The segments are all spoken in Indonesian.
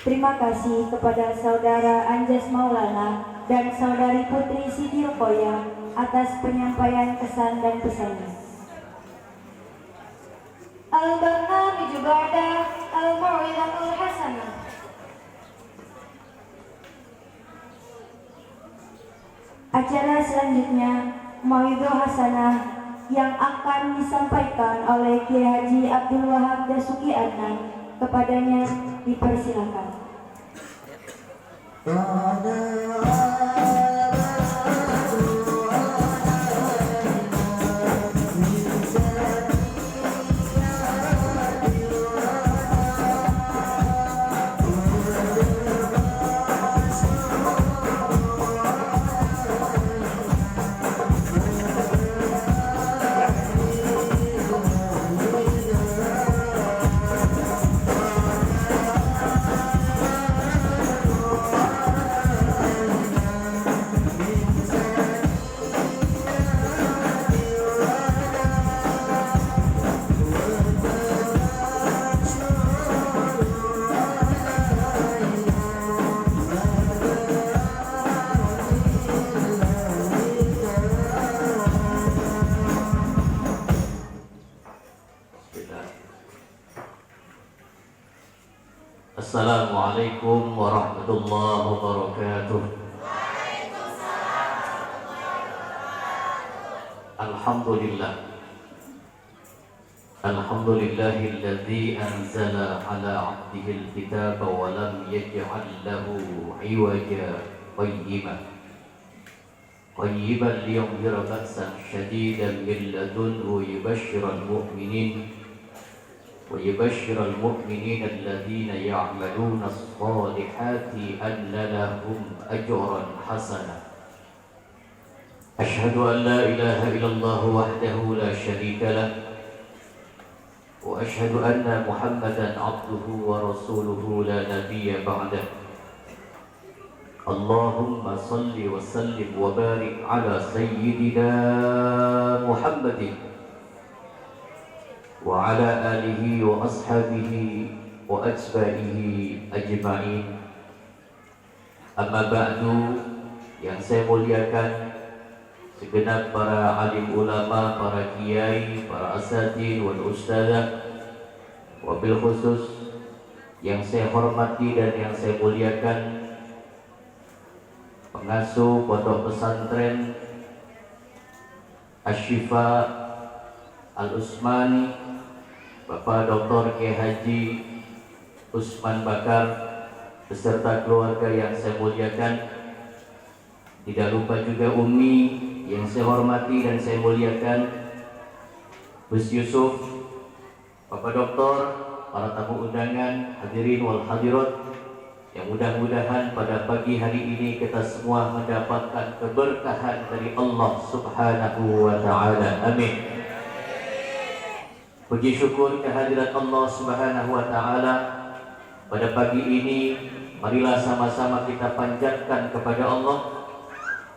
Terima kasih kepada Saudara Anjas Maulana dan Saudari Putri Siti Ruqoyah atas penyampaian kesan dan pesannya. Al-Barnamij ba'da Al-Mau'izatul Hasanah. Acara selanjutnya Mau'izah Hasanah yang akan disampaikan oleh Kiai Haji Abdul Wahab Dasuki Adnan. Kepadanya dipersilakan. Assalamualaikum warahmatullahi wabarakatuh. Alhamdulillah. Alhamdulillahilladzi anzala ala 'abdihil kitaba wa lam yaj'al lahu 'iwaja qayyiban liyunzira ba'san shadidan min ladunhu yubashshiral mu'minin ويبشر المؤمنين الذين يعملون الصالحات أن لهم أجرا حسنا أشهد أن لا إله إلا الله وحده لا شريك له وأشهد أن محمدا عبده ورسوله لا نبي بعده اللهم صل وسلم وبارك على سيدنا محمد وعلى آله وأصحابه وأتباعه أجمعين. Amma ba'du, yang saya muliakan segenap para alim ulama, para kiai, para asatidz wal ustadzah, wabil khusus yang saya hormati dan yang saya muliakan pengasuh pondok pesantren Asy-Syifa Al-Utsmani, Bapak Dr. Kiai Haji Usman Bakar beserta keluarga yang saya muliakan. Tidak lupa juga Umi yang saya hormati dan saya muliakan, Gus Yusuf, Bapak Doktor, para tamu undangan, hadirin wal hadirat, yang mudah-mudahan pada pagi hari ini kita semua mendapatkan keberkahan dari Allah Subhanahu wa Ta'ala. Amin. Puji syukur kehadirat Allah Subhanahu wa Ta'ala. Pada pagi ini marilah sama-sama kita panjatkan kepada Allah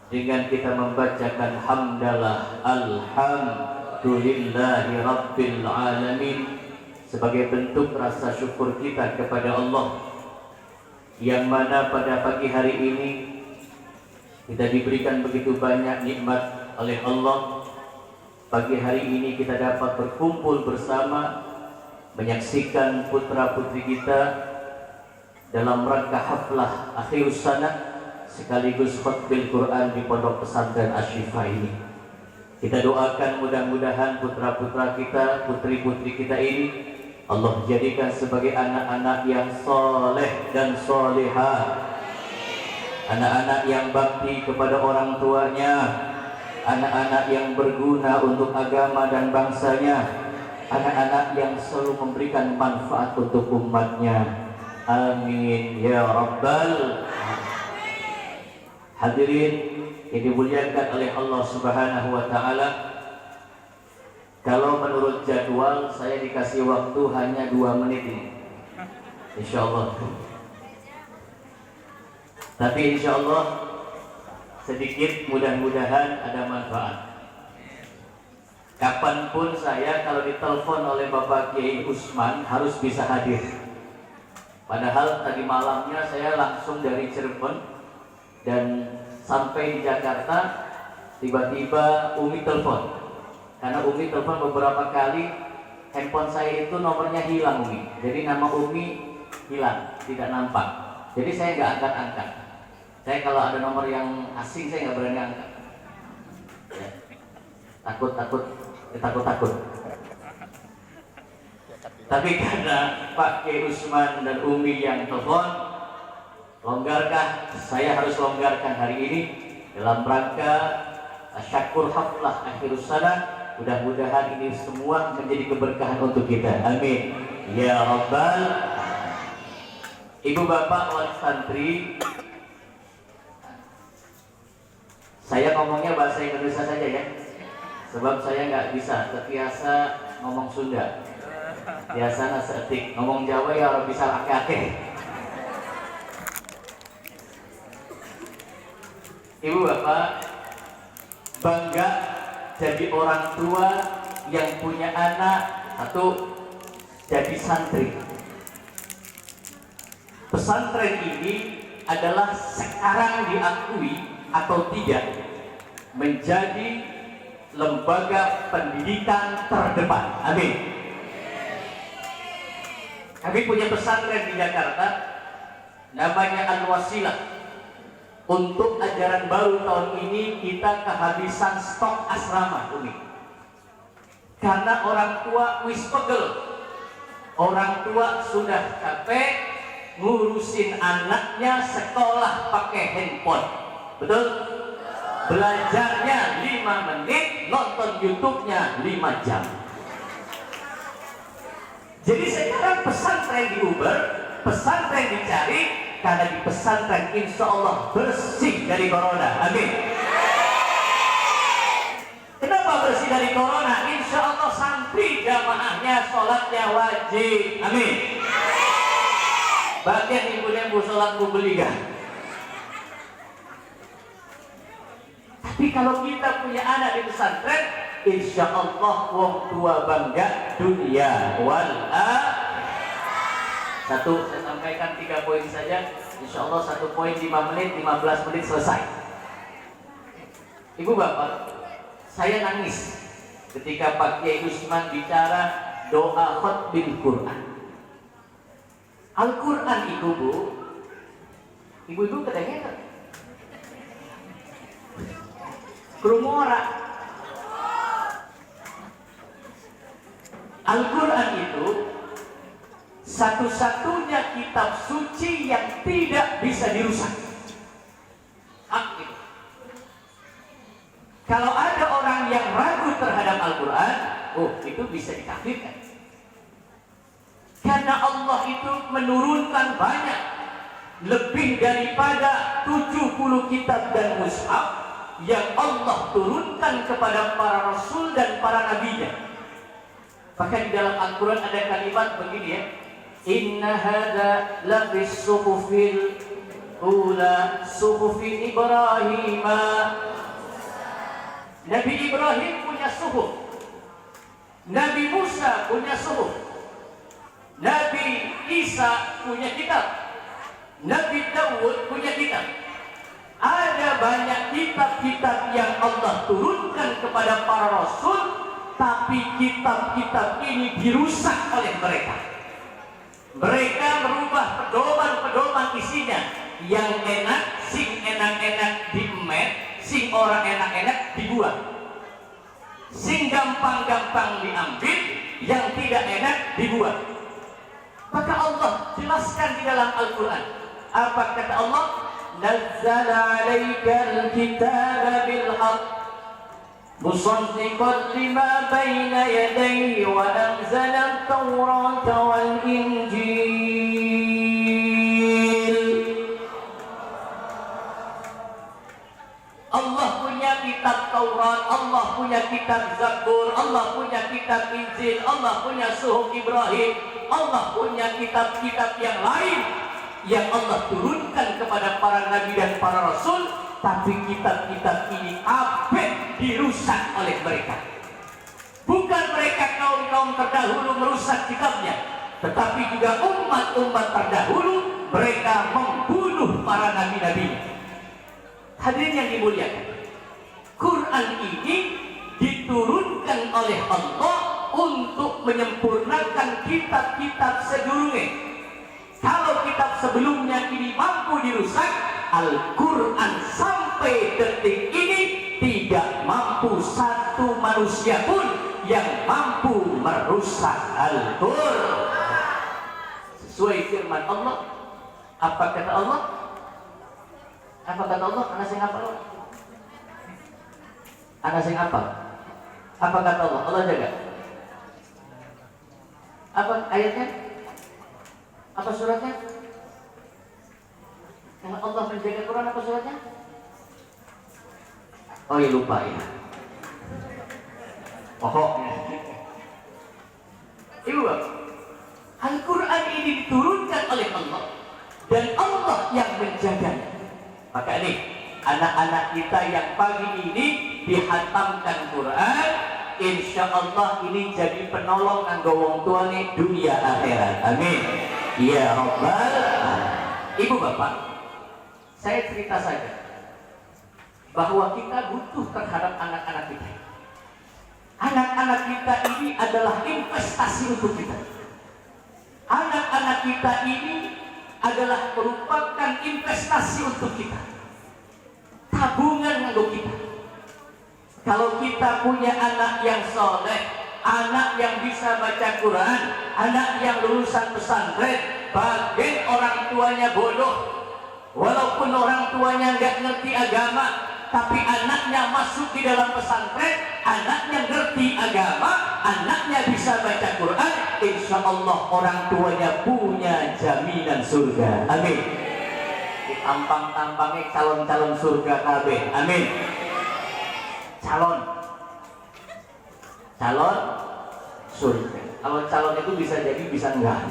dengan kita membacakan hamdalah alhamdulillahi rabbil alamin sebagai bentuk rasa syukur kita kepada Allah, yang mana pada pagi hari ini kita diberikan begitu banyak nikmat oleh Allah. Pagi hari ini kita dapat berkumpul bersama menyaksikan putra-putri kita dalam rangka haflah akhirus sanah sekaligus khutbah Quran di pondok pesantren Asy-Syifa ini. Kita doakan mudah-mudahan putra-putra kita, putri-putri kita ini Allah jadikan sebagai anak-anak yang soleh dan solehah, anak-anak yang bakti kepada orang tuanya, anak-anak yang berguna untuk agama dan bangsanya, anak-anak yang selalu memberikan manfaat untuk umatnya. Amin ya rabbal alamin. Hadirin yang dimuliakan oleh Allah Subhanahu wa Ta'ala, kalau menurut jadwal saya dikasih waktu hanya 2 menit ini, insyaallah. Tapi insyaallah sedikit, mudah-mudahan ada manfaat. Kapanpun saya kalau ditelepon oleh Bapak Kiai Usman harus bisa hadir. Padahal tadi malamnya saya langsung dari Cirebon dan sampai di Jakarta, tiba-tiba Umi telepon. Karena Umi telepon beberapa kali, handphone saya itu nomornya hilang Umi. Jadi nama Umi hilang, tidak nampak. Jadi saya nggak angkat-angkat. Saya kalau ada nomor yang asing saya nggak berani angkat. Ya. Takut. Tapi karena Pak Kiai Usman dan Umi yang telepon, longgarkah? Saya harus longgarkan hari ini dalam rangka syakur haflah akhirus sana. Mudah-mudahan ini semua menjadi keberkahan untuk kita. Amin. Ya Rabbal. Ibu bapak wali santri, saya ngomongnya bahasa Indonesia saja ya, sebab saya nggak bisa terbiasa ngomong Sunda. Biasanya seetik ngomong Jawa ya orang bisa ake-ake. Ibu bapak, bangga jadi orang tua yang punya anak atau jadi santri. Pesantren ini adalah sekarang diakui atau tidak menjadi lembaga pendidikan terdepan. Amin. Kami punya pesantren di Jakarta, namanya Al-Wasilah. Untuk ajaran baru tahun ini kita kehabisan stok asrama, Umi. Karena orang tua wis pegel, orang tua sudah capek ngurusin anaknya sekolah pakai handphone. Betul? Belajarnya 5 menit, nonton YouTube-nya 5 jam. Jadi sekarang pesantren diuber, pesantren dicari, karena di pesantren insya Allah bersih dari corona. Amin. Kenapa bersih dari corona? Insya Allah santri jamaahnya sholatnya wajib. Amin. Bagian ibunya bu sholat bu belikan. Tapi kalau kita punya anak di pesantren, insya Allah wong tua bangga dunia wal satu. Saya sampaikan 3 poin saja. Insya Allah 1 poin 5 menit, 15 menit selesai. Ibu bapak, saya nangis ketika Pak Kiai Usman bicara doa khutbil Quran. Al-Quran itu bu, ibu-ibu kedengeran kerumora. Al-Quran itu satu-satunya kitab suci yang tidak bisa dirusak. Hak itu. Kalau ada orang yang ragu terhadap Al-Quran, itu bisa dikafirkan. Karena Allah itu menurunkan banyak, lebih daripada 70 kitab dan mushaf yang Allah turunkan kepada para rasul dan para nabinya. Bahkan di dalam Al-Quran ada kalimat begini ya, inna hadza lafis suhufil ula suhufi Ibrahim. Nabi Ibrahim punya suhuf, Nabi Musa punya suhuf, Nabi Isa punya kitab, Nabi Dawud punya kitab. Ada banyak kitab-kitab yang Allah turunkan kepada para rasul, tapi kitab-kitab ini dirusak oleh mereka. Mereka merubah pedoman-pedoman isinya. Yang enak, sing enak-enak diemet, sing orang enak-enak dibuang. Sing gampang-gampang diambil, yang tidak enak dibuang. Maka Allah jelaskan di dalam Al-Quran. Apa kata Allah? Nazzala alaikal kitaba bilhaq musaddiqan lima baina yadayhi wa anzala at-taurata wal injil. Allah punya kitab Taurat, Allah punya kitab Zabur, Allah punya kitab Injil, Allah punya suhuf Ibrahim, Allah punya kitab-kitab yang lain yang Allah turunkan kepada para nabi dan para rasul, tapi kitab-kitab ini abad dirusak oleh mereka. Bukan mereka kaum-kaum terdahulu merusak kitabnya, tetapi juga umat-umat terdahulu mereka membunuh para nabi-nabi. Hadirin yang dimuliakan, Quran ini diturunkan oleh Allah untuk menyempurnakan kitab-kitab sedurunge. Kalau kitab sebelumnya ini mampu dirusak, Al-Quran sampai detik ini tidak mampu satu manusia pun yang mampu merusak Al-Quran. Sesuai firman Allah, apa kata Allah? Apa kata Allah? Anak sing apa? Anak sing apa? Apa kata Allah? Allah jaga. Apa ayatnya? Apa suratnya? Yang Allah menjaga Quran apa suratnya? Oh ya lupa ya. Pokoknya. Ibu Bapak, Al-Quran ini diturunkan oleh Allah dan Allah yang menjaganya. Maka ini anak-anak kita yang pagi ini dihatamkan Quran, insya Allah ini jadi penolong kanggo wong tuane dunia akhirat. Amin. Ya Rabbal Alamin. Ibu Bapak, saya cerita saja bahwa kita butuh terhadap anak-anak kita. Anak-anak kita ini adalah investasi untuk kita. Anak-anak kita ini adalah merupakan investasi untuk kita, tabungan untuk kita. Kalau kita punya anak yang soleh, anak yang bisa baca Quran, anak yang lulusan pesantren, bagian orang tuanya bodoh, walaupun orang tuanya nggak ngerti agama, tapi anaknya masuk di dalam pesantren, anaknya ngerti agama, anaknya bisa baca Quran, insya Allah orang tuanya punya jaminan surga. Amin. Ditampang-tampangnya calon-calon surga kabeh. Amin. Calon surga. Kalau calon itu bisa jadi bisa enggak.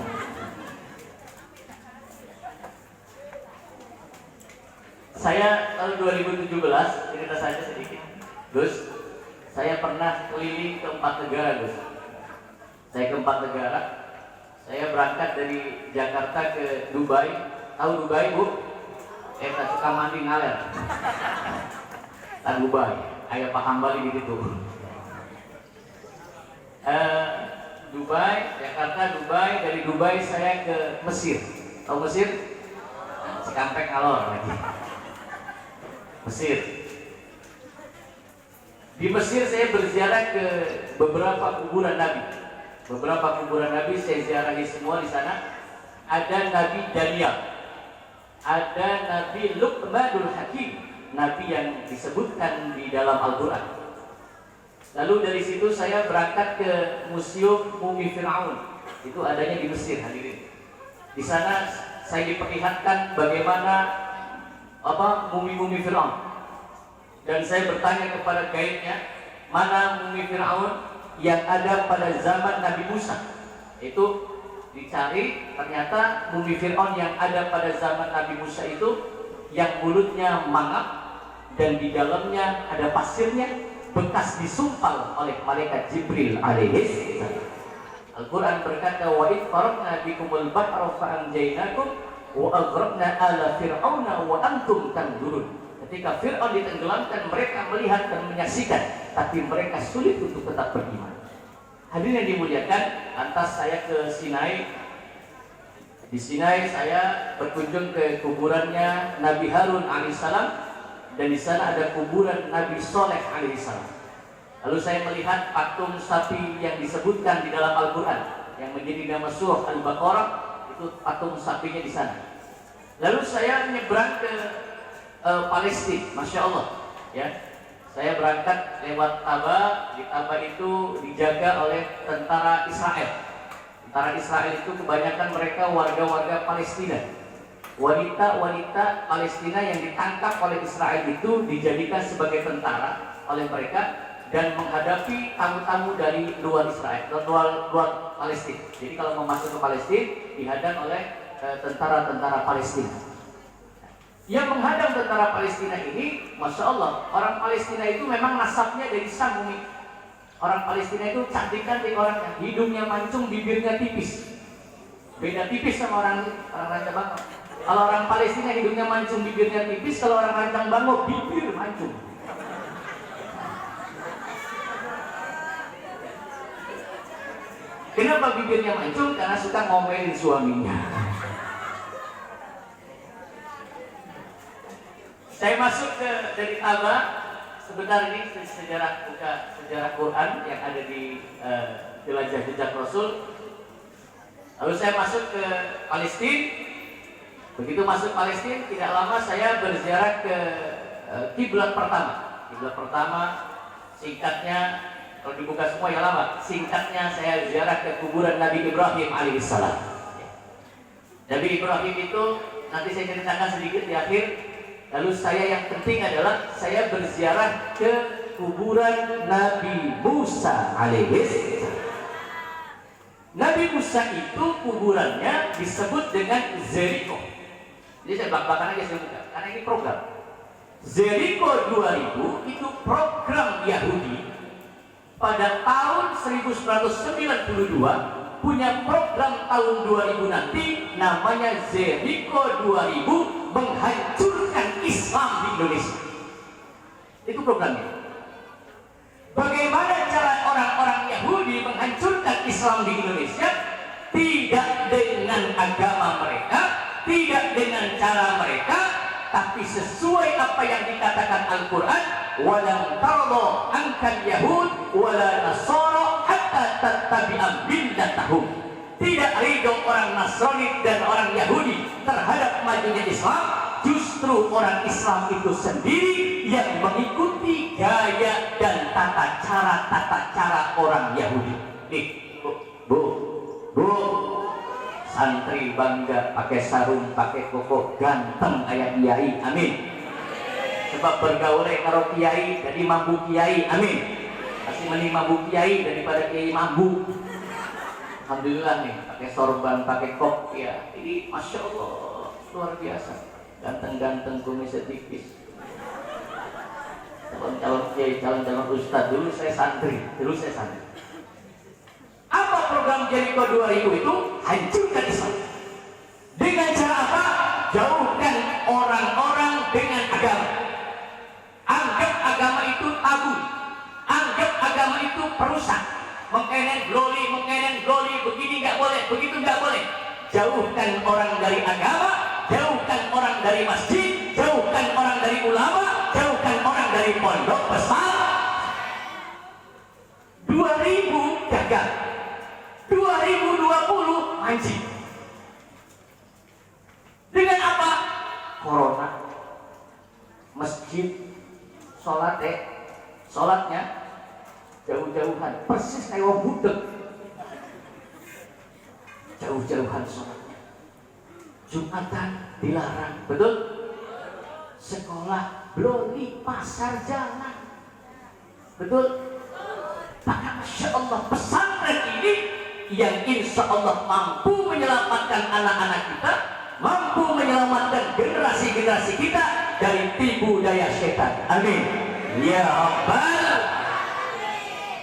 Saya tahun 2017, cerita saja sedikit, Gus. Saya pernah keliling ke 4 negara, Gus. Saya ke 4 negara. Saya berangkat dari Jakarta ke Dubai. Tahu Dubai, Bu? Tak suka mandi ngaler. Dubai. Ayah paham balik gitu. Dubai, Jakarta, Dubai. Dari Dubai saya ke Mesir. Tahu Mesir? Cikampek ngalor lagi. Mesir. Di Mesir saya berziarah ke beberapa kuburan Nabi. Beberapa kuburan Nabi saya ziarahi semua di sana. Ada Nabi Daniel, ada Nabi Luqmanul Hakim, Nabi yang disebutkan di dalam Al-Quran. Lalu dari situ saya berangkat ke Museum Mumi Fir'aun. Itu adanya di Mesir, hadirin. Di sana saya diperlihatkan bagaimana mumi-mumi Fir'aun. Dan saya bertanya kepada guide-nya, mana mumi Fir'aun yang ada pada zaman Nabi Musa. Itu dicari, ternyata mumi Fir'aun yang ada pada zaman Nabi Musa itu yang mulutnya mangap dan di dalamnya ada pasirnya, bekas disumpal oleh malaikat Jibril alaihi salam. Al-Quran berkata, wa idh faraqna bikumul bahra fa'anjaynakum wa aghraqna ala fir'auna wa antum tanzurun. Ketika Fir'aun ditenggelamkan, mereka melihat dan menyaksikan, tapi mereka sulit untuk tetap beriman. Hadirin yang dimuliakan, lantas saya ke Sinai. Di Sinai saya berkunjung ke kuburannya Nabi Harun alaihissalam, dan di sana ada kuburan Nabi Soleh alaihissalam. Lalu saya melihat patung sapi yang disebutkan di dalam Al-Quran, yang menjadi nama surah Al-Baqarah, itu patung sapinya di sana. Lalu saya menyeberang ke Palestina, masya Allah, ya. Saya berangkat lewat Taba. Di Taba itu dijaga oleh tentara Israel. Tentara Israel itu kebanyakan mereka warga-warga Palestina. Wanita-wanita Palestina yang ditangkap oleh Israel itu dijadikan sebagai tentara oleh mereka dan menghadapi tamu-tamu dari luar Israel, luar Palestina. Jadi kalau mau masuk ke Palestina dihadang oleh tentara-tentara Palestina. Yang menghadang tentara Palestina ini, masya Allah, orang Palestina itu memang nasabnya dari Sam. Orang Palestina itu cantik-cantik orangnya, hidungnya mancung, bibirnya tipis. Beda tipis sama orang Rancang Bangok. Kalau orang Palestina hidungnya mancung, bibirnya tipis. Kalau orang Rancang Bangok bibir mancung. Kenapa bibirnya mancung? Karena suka ngomelin suaminya. Saya masuk ke dari Aba. Sebentar ini sejarah Quran yang ada di jelajah jejak Rasul. Lalu saya masuk ke Palestina. Begitu masuk Palestina, tidak lama saya berziarah ke kiblat pertama. Kiblat pertama, singkatnya, kalau dibuka semua ya lama. Singkatnya saya ziarah ke kuburan Nabi Ibrahim alaihissalam. Nabi Ibrahim itu nanti saya ceritakan sedikit di akhir. Lalu saya yang penting adalah saya berziarah ke kuburan Nabi Musa alaihissalam. Nabi Musa itu kuburannya disebut dengan Jericho. Jadi saya belak-belakan aja saya buka, karena ini program. Jericho 2000 itu program Yahudi pada tahun 1992 punya program tahun 2000 nanti namanya Jericho 2000 menghancurkan Islam di Indonesia. Itu programnya. Bagaimana cara orang-orang Yahudi menghancurkan Islam di Indonesia? Tidak dengan agama mereka, tidak dengan cara mereka, tapi sesuai apa yang dikatakan Al-Quran. Walam tarda ankal Yahud wala Nasara hatta tattabi'a millatahum. Tidak ridho orang Nasrani dan orang Yahudi terhadap majunya Islam. Justru orang Islam itu sendiri yang mengikuti gaya dan tata cara orang Yahudi. Nih, bu, santri bangga pakai sarung, pakai koko, ganteng kayak kiai, amin. Sebab bergaul karo kiai, jadi mampu kiai, amin. Masih mending mampu kiai daripada kiai mampu. Alhamdulillah nih, pakai sorban, pakai kok, ya. Ini masya Allah luar biasa. Ganteng-ganteng kumisnya tipis. Calon-calon kiai, calon-calon ustadz. Dulu saya santri. Apa program Jericho 2000 itu? Hancurkan Islam. Dengan cara apa? Jauhkan orang-orang dengan agama. Anggap agama itu tabu. Anggap agama itu perusak. Mengkenen gloli, begini nggak boleh, begitu nggak boleh. Jauhkan orang dari agama, jauhkan orang dari masjid, jauhkan orang dari ulama, jauhkan orang dari pondok pesantren. 2000 gagal, 2020 mancing. Dengan apa? Corona. Masjid, sholatnya jauh-jauhan, persis kayak wong budek. Jauh-jauhan sholatnya. Jumatan dilarang, betul? Sekolah bloli, pasar jalan, betul? Maka masya Allah pesantren ini yang insya Allah mampu menyelamatkan anak-anak kita, mampu menyelamatkan generasi-generasi kita dari tipu daya setan. Amin. Ya Rabbal.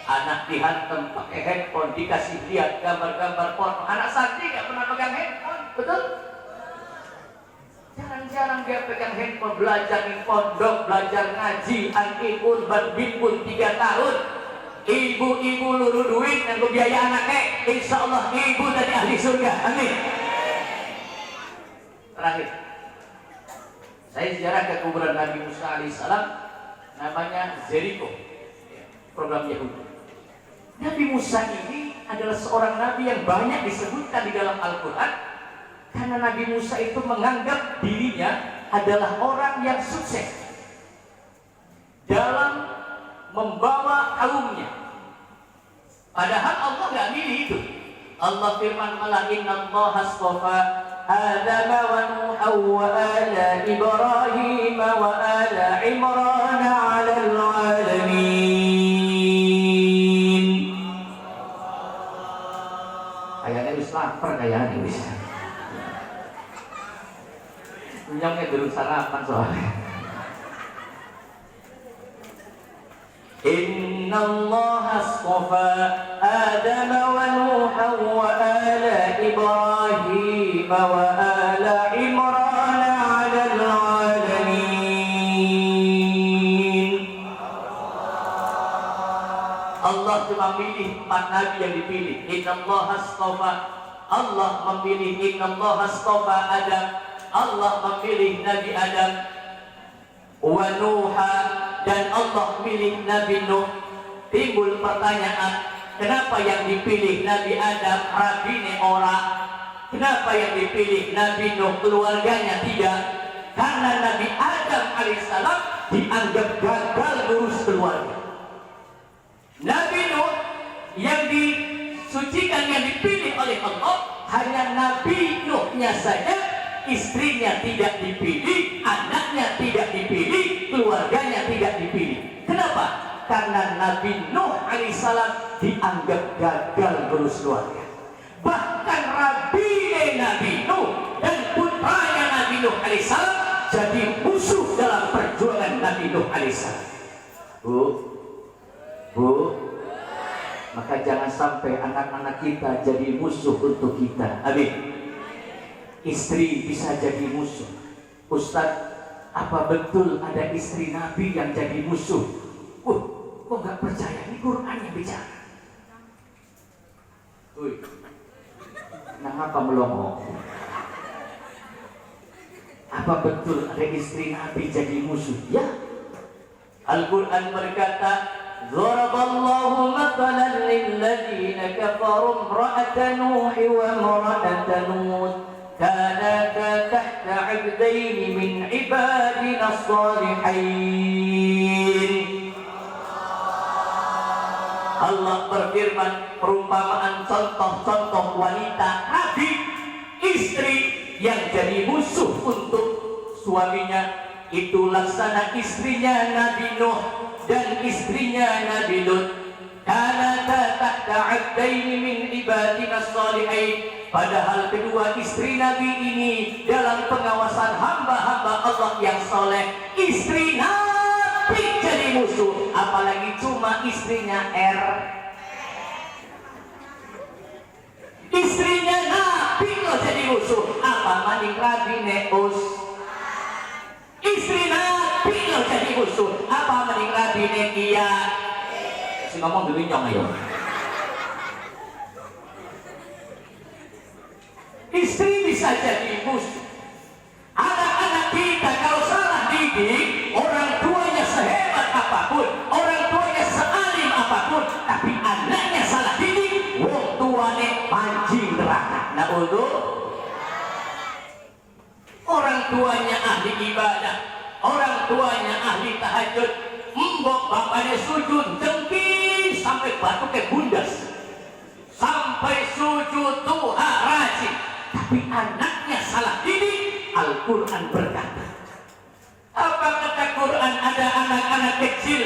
Anak dihantam pakai handphone, dikasih lihat gambar-gambar porno. Anak santri nggak pernah pegang handphone, betul? Jarang-jarang dia pegang handphone, belajar di pondok, belajar ngaji, angkipun, badbipun 3 tahun. Ibu-ibu luru duit dan biaya anaknya, insya Allah ibu dari ahli surga. Amin. Terakhir, saya ziarah ke kuburan Nabi Musa alaihissalam, namanya Jericho, program Yahudi. Nabi Musa ini adalah seorang nabi yang banyak disebutkan di dalam Al-Quran karena Nabi Musa itu menganggap dirinya adalah orang yang sukses dalam membawa kaumnya. Padahal Allah nggak milih itu. Allah firman malah innallaha astafa Adam wa Nuh wa ala Ibrahim wa ala Imran 'alal 'alamin. Kayaknya wis lapar kayaknya wis. Nyongnya dulu sarapan soalnya. Inna Allah astafa Adam wa Nuh wa ala Ibrahim وآل عمران على العالمين. Allah cuma pilih 4 nabi yang dipilih. Innallaha astafa, Allah memilih. Innallaha astafa Adam, Allah memilih Nabi Adam. Wa Nuha, dan Allah pilih Nabi Nuh. Timbul pertanyaan, kenapa yang dipilih Nabi Adam rabine orang? Kenapa yang dipilih Nabi Nuh keluarganya tidak? Karena Nabi Adam alaihissalam dianggap gagal ngurus keluarga. Nabi Nuh yang disucikan, yang dipilih oleh Allah, hanya Nabi Nuhnya saja, istrinya tidak dipilih, anaknya tidak dipilih, keluarganya tidak dipilih. Kenapa? Karena Nabi Nuh alaihissalam dianggap gagal ngurus keluarga. Bahkan rabine Nabi Nuh dan putranya Nabi Nuh alaihissalam jadi musuh dalam perjuangan Nabi Nuh alaihissalam. Bu, maka jangan sampai anak-anak kita jadi musuh untuk kita. Amin. Istri bisa jadi musuh. Ustaz, apa betul ada istri Nabi yang jadi musuh? Kok nggak percaya? Ini Quran yang bicara. Nah, apa melongo? Apa betul ada istri Nabi jadi musuh? Ya. Al-Quran berkata, Zaraballahu mathalan lilladzina kafaru imra'ata Nuh wa imra'ata Lut kanata tahta 'abdayn min 'ibadina as-salihin. Allah berfirman, perumpamaan contoh-contoh wanita Nabi, istri yang jadi musuh untuk suaminya, itu laksana istrinya Nabi Nuh dan istrinya Nabi Lut. Kanata tahta 'abdayn min ibadina as-salihin. Padahal kedua istri Nabi ini dalam pengawasan hamba-hamba Allah yang soleh. Istri Nabi jadi musuh, apalagi cuma istrinya istrinya Nabi lo jadi musuh, apa maning rabine us. Istri Nabi lo jadi musuh, apa maning rabine dia. Si ngomong dulu nyong ayo. Istri bisa jadi musuh. Anak-anak kita kalau salah didik, orang tuanya sehebat apapun, orang tuanya sealim apapun, tapi anaknya salah didik, wong tuane pancing neraka. Nah, orang tuanya ahli ibadah, orang tuanya ahli tahajud, mbok bapaknya sujud jengking sampai batuknya bundas, sampai sujud duha rajin, tapi anaknya salah didik. Al-Quran berkata, apa kata Quran? Ada anak-anak kecil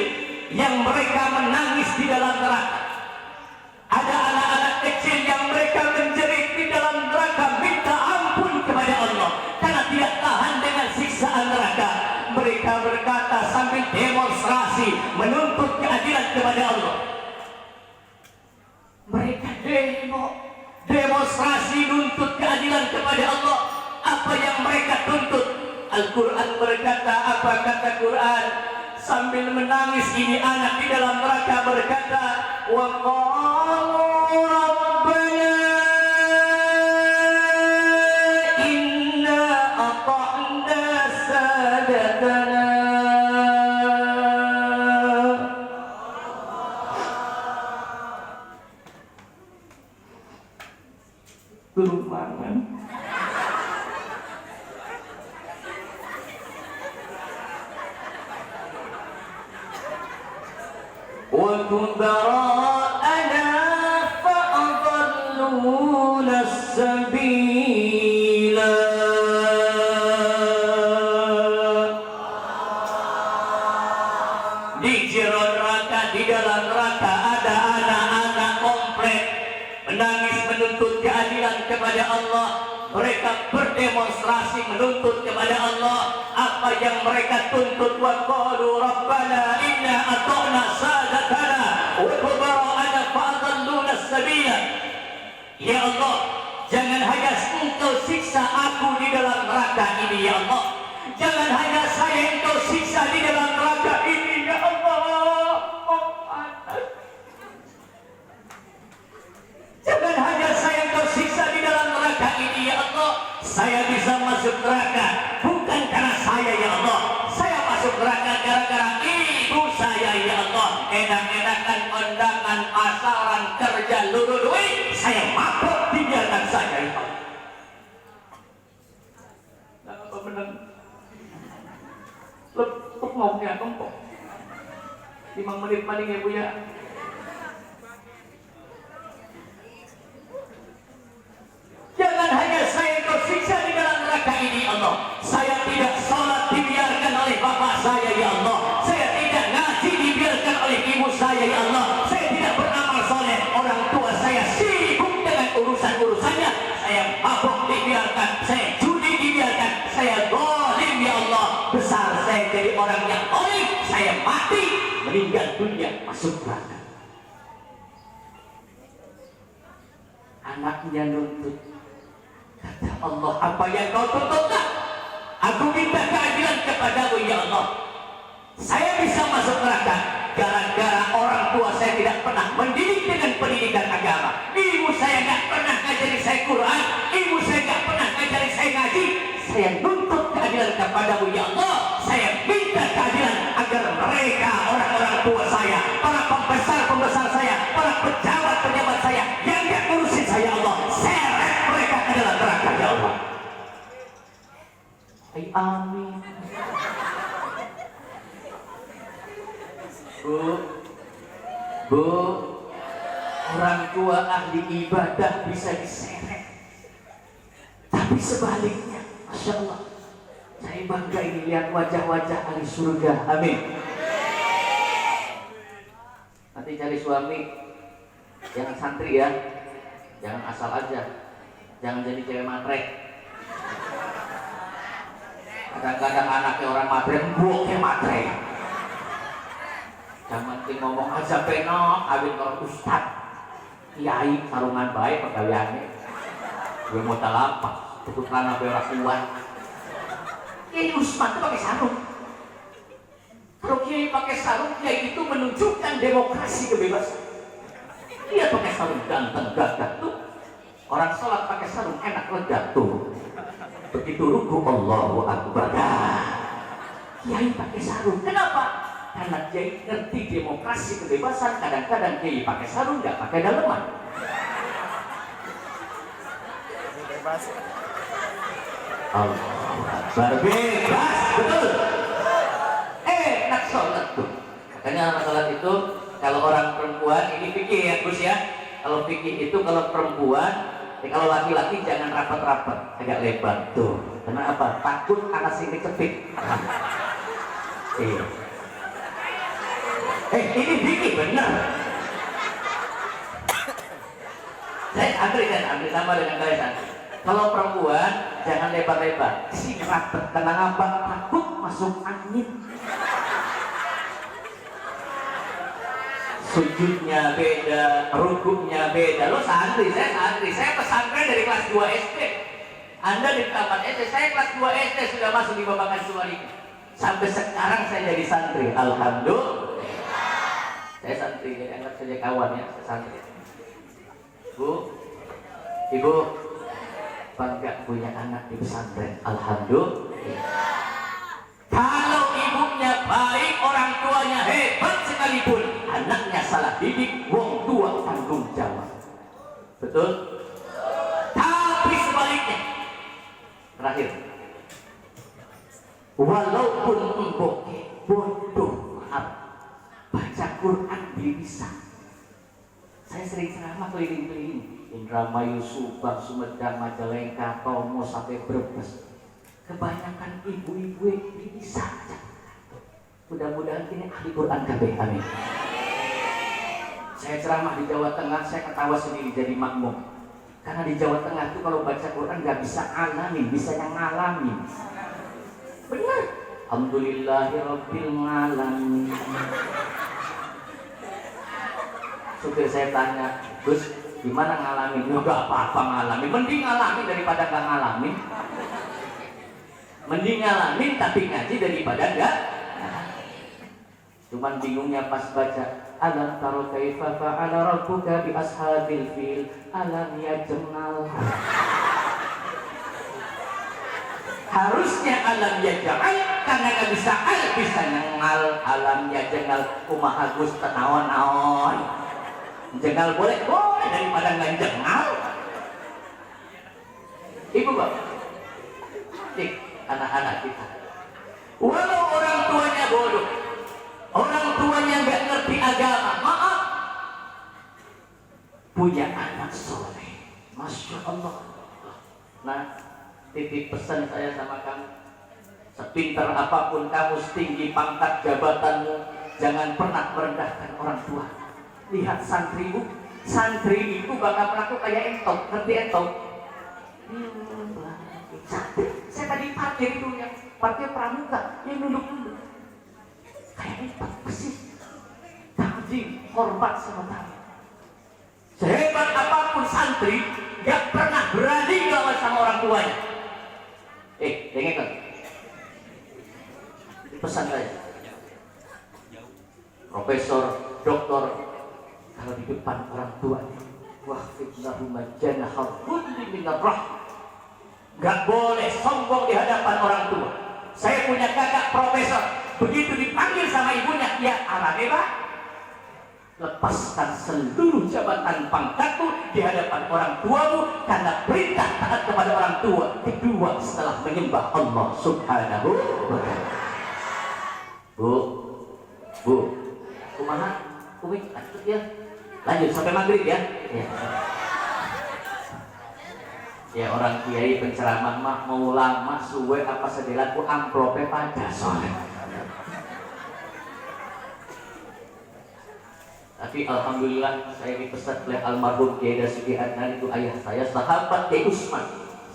yang mereka menangis di dalam neraka. Ada anak-anak kecil yang mereka menjerit di dalam neraka, minta ampun kepada Allah karena tidak tahan dengan siksaan neraka. Mereka berkata sambil demonstrasi menuntut keadilan kepada Allah. Mereka demonstrasi nuntut keadilan kepada Allah. Apa yang mereka tuntut? Al-Quran berkata, apa kata Quran? Sambil menangis ini anak di dalam neraka berkata, wa qalu rabbana inna ata'na sadatana. Turun mangan. وَكُبَرَاءَنَا فَأَضَلُّونَا السَّبِيلَا. Di jero neraka, di dalam neraka ada anak-anak komplek menangis menuntut keadilan kepada Allah. Mereka berdemonstrasi menuntut kepada Allah. Apa yang mereka tuntut? Wa qalu rabbana inna ata'na sadatana wa kubara'ana fa'adalluna as-sabila. Ya Allah, Jangan hanya engkau siksa aku di dalam neraka ini ya Allah. Jangan hanya saya engkau siksa di dalam neraka ini ya Allah. Jangan hanya saya engkau siksa di dalam neraka ini ya Allah. Saya bisa masuk neraka bukan karena saya ya Allah. Saya masuk neraka gara-gara ibu saya ya Allah. Enak-enakan kondangan pasaran kerja lurus-lurus. Saya mabuk dibiarkan saja ya Allah. Nah, apa benar? Lepuk ngomongnya kempok 5 menit paling ya Bu ya. Jangan hanya saya engkau siksa di dalam neraka ini Allah. Saya tidak sholat dibiarkan oleh bapak saya ya Allah. Saya tidak ngaji dibiarkan oleh ibu saya ya Allah. Saya tidak beramal soleh, orang tua saya sibuk dengan urusan-urusannya. Saya mabuk dibiarkan, saya judi dibiarkan, saya zalim ya Allah. Besar saya jadi orang yang zalim, saya mati, meninggal dunia, masuk neraka. Anaknya nuntut, kata Allah, apa yang kau tuntutkan? Aku minta keadilan kepadamu ya Allah. Saya bisa masuk neraka gara-gara orang tua saya tidak pernah mendidik dengan pendidikan agama. Ibu saya tidak pernah ngajari saya Quran. Ibu saya tidak pernah ngajari saya ngaji. Saya nuntut keadilan kepadamu ya Allah. Saya minta keadilan agar mereka, orang-orang tua saya, para pembesar-pembesar saya, para pejabat-pejabat saya yang tidak ngurusin saya Allah, seret mereka ke dalam neraka ya Allah. Amin. Bu, orang tua ahli ibadah bisa diseret. Tapi sebaliknya, Masya Allah, saya bangga ini lihat wajah-wajah ahli surga. Amin. Nanti cari suami, jangan santri ya, jangan asal aja, jangan jadi cewek matre. Kadang-kadang anaknya orang matre, buoknya matre. Jangan ngomong aja penok, awin orang ustad, kiai sarungan baik pegawaiannya. Gue mau talapak, keputusan apa orang kuat. Kiai Usman itu pakai sarung. Kalau kiai pakai sarung, kiai itu menunjukkan demokrasi kebebasan. Dia pakai sarung ganteng gagah tuh. Orang sholat pakai sarung enak lega tuh. Begitu ruku Allahu Akbar. Kiai pakai sarung. Kenapa? Karena kiai ngerti demokrasi kebebasan. Kadang-kadang kiai pakai sarung nggak pakai daleman. Bebas. Allahu Akbar, bebas, betul. Enak sholat tuh. Makanya anak sholat itu kalau orang perempuan ini fikih ya Gus ya. Kalau fikih itu kalau perempuan, kalau laki-laki jangan rapat-rapat, agak lebar tuh. Karena apa? Takut anak sini kecepit. Iya. Ini fikih benar. Saya antri sama dengan kalian. Kalau perempuan jangan lebar-lebar, sini rapat. Tenang apa? Takut masuk angin. Sujudnya beda, rukuknya beda. Lo santri, saya pesantren dari kelas 2 SD. Anda di taman SD, saya kelas 2 SD sudah masuk di Babakan Suwari. Sampai sekarang saya jadi santri, alhamdulillah. Saya santri, jadi anggap saja kawan ya, saya santri. Bu, Ibu, bangga punya anak di pesantren, alhamdulillah. Kalau ibunya baik, orang tuanya hebat sekalipun, anaknya salah didik, wong tua tanggung jawab. Betul? Tapi sebaliknya, terakhir, walaupun embok bodoh, maaf, baca Quran bisa. Saya sering ceramah keliling-keliling, Indramayu, Subang, Sumedang, Majalengka, Tomo sampai Brebes. Kebanyakan ibu-ibu bisa aja. Mudah-mudahan ini ahli Quran KB. Amin. Saya ceramah di Jawa Tengah, saya ketawa sendiri jadi makmum. Karena di Jawa Tengah itu kalau baca Quran nggak bisa alamin, bisa yang ngalamin. Benar. Alhamdulillahirabbil alamin. Supir saya tanya, Gus, Gimana ngalamin? Ya gak apa-apa ngalamin. Mending ngalamin daripada gak ngalamin. Mending ngalamin tapi ngaji daripada gak. Cuman bingungnya pas baca alam taro kaifa fa'ala rabbuka bi ashabil fil alam yajmal. Harusnya alam yajmal karena gak bisa bisa nyengal. Alam yajmal kumaha Gus tenaon-naon. Jengal boleh daripada nggak jengal. Ibu bapak, cik anak-anak kita, walau orang tuanya bodoh, orang tuanya nggak ngerti agama, maaf, punya anak soleh, masya Allah. Nah, titip pesan saya sama kamu, sepintar apapun kamu, setinggi pangkat jabatanmu, jangan pernah merendahkan orang tua. Lihat santrimu, santri itu bakal melakukan kayak entok, ngerti entok? Saya tadi parkir itu yang parkir pramuka, yang duduk-duduk kayak entok persis. Ta'zim, hormat sama tamu. Sehebat apapun santri, gak pernah berani lawan sama orang tuanya. Dengar kan? Pesan saya, profesor, doktor, kalau di depan orang tuanya, wahfid lahu majanaha dhulli minar rahmah. Gak boleh sombong di hadapan orang tua. Saya punya kakak profesor, begitu dipanggil sama ibunya, ya Arabe Pak, lepaskan seluruh jabatan pangkatmu di hadapan orang tuamu karena perintah taat kepada orang tua. Kedua, setelah menyembah Allah Subhanahu wa ta'ala. Bu, kumaha? Umi, lanjut ya. Lanjut sampai maghrib ya. Ya orang kiai penceramah mah mau lama suwe apa sedelaku amplope pada soalnya. Tapi alhamdulillah saya dipesan oleh almarhum Kiai Dasuki Adnan, itu ayah saya, sahabat Kiai Usman,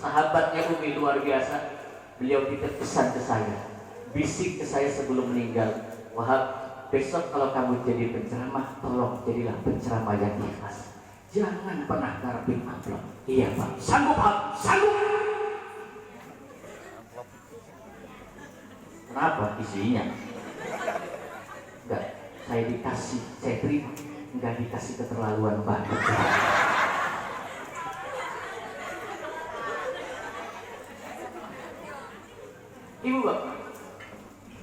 sahabatnya Umi luar biasa. Beliau titip pesan ke saya, bisik ke saya sebelum meninggal, Wahab, besok kalau kamu jadi penceramah, tolong jadilah penceramah yang ikhlas. Jangan pernah ngarepin amplop. Iya Pak, sanggup Pak, sanggup. Kenapa? Isinya enggak, saya dikasih, saya terima. Enggak dikasih keterlaluan banget. Ibu bapak,